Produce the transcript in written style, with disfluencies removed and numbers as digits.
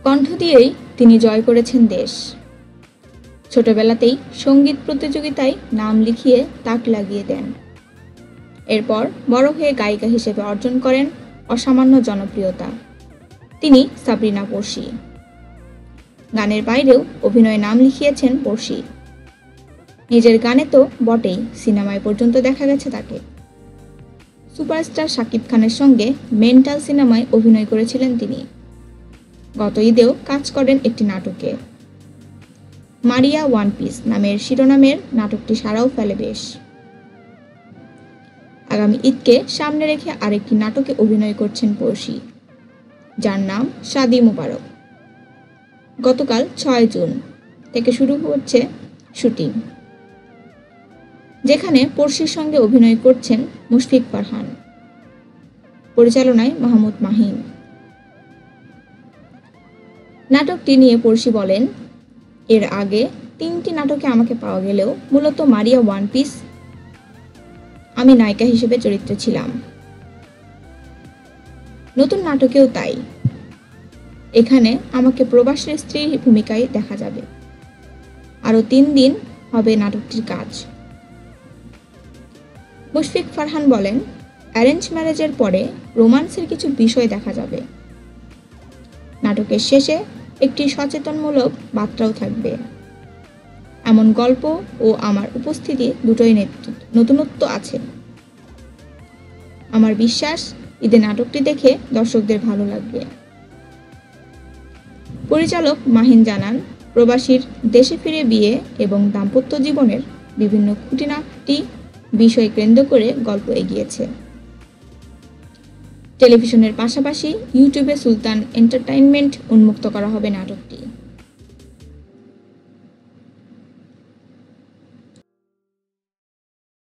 কণ্ঠ দিয়েই তিনি জয় করেছেন দেশ। ছোটবেলাতেই সঙ্গীত প্রতিযোগিতায় নাম লিখিয়ে তাক লাগিয়ে দেন। এরপর বড় হয়ে গায়িকা হিসেবে অর্জন করেন অসামান্য জনপ্রিয়তা। তিনি সাবরিনা পড়শি। গানের বাইরেও অভিনয়ে নাম লিখিয়েছেন পড়শি। নিজের গানে তো বটেই, সিনেমায় পর্যন্ত দেখা গেছে তাকে। সুপারস্টার শাকিব খানের সঙ্গে মেন্টাল সিনেমায় অভিনয় করেছিলেন তিনি। গত ঈদেও কাজ করেন একটি নাটকে। মারিয়া ওয়ান পিস নামের শিরোনামের নাটকটি সাড়াও ফেলে বেশ। আগামী ঈদকে সামনে রেখে আরেকটি নাটকে অভিনয় করছেন পড়শি, যার নাম শাদি মুবারক। গতকাল 6 জুন থেকে শুরু হচ্ছে শুটিং, যেখানে পড়শির সঙ্গে অভিনয় করছেন মুশফিক ফারহান, পরিচালনায় মাহমুদ মাহিন। নাটকটি নিয়ে পড়শি বলেন, এর আগে 3টি নাটকে আমাকে পাওয়া গেলেও মূলত মারিয়া ওয়ান পিস আমি নায়িকা হিসেবে চরিত্রে ছিলাম। নতুন নাটকেও তাই। এখানে আমাকে প্রবাসী স্ত্রীর ভূমিকায় দেখা যাবে। আরও 3 দিন হবে নাটকটির কাজ। মুশফিক ফারহান বলেন, অ্যারেঞ্জ ম্যারেজের পরে রোমান্সের কিছু বিষয় দেখা যাবে। নাটকের শেষে একটি সচেতনমূলক বার্তাও থাকবে। এমন গল্প ও আমার উপস্থিতি দুটোই নতুনত্ব আছে। আমার বিশ্বাস ঈদে নাটকটি দেখে দর্শকদের ভালো লাগবে। পরিচালক মাহিন জানান, প্রবাসীর দেশে ফিরে বিয়ে এবং দাম্পত্য জীবনের বিভিন্ন খুঁটিনাটি বিষয় কেন্দ্র করে গল্প এগিয়েছে। টেলিভিশনের পাশাপাশি ইউটিউবে সুলতান এন্টারটেইনমেন্ট উন্মুক্ত করা হবে নাটকটি।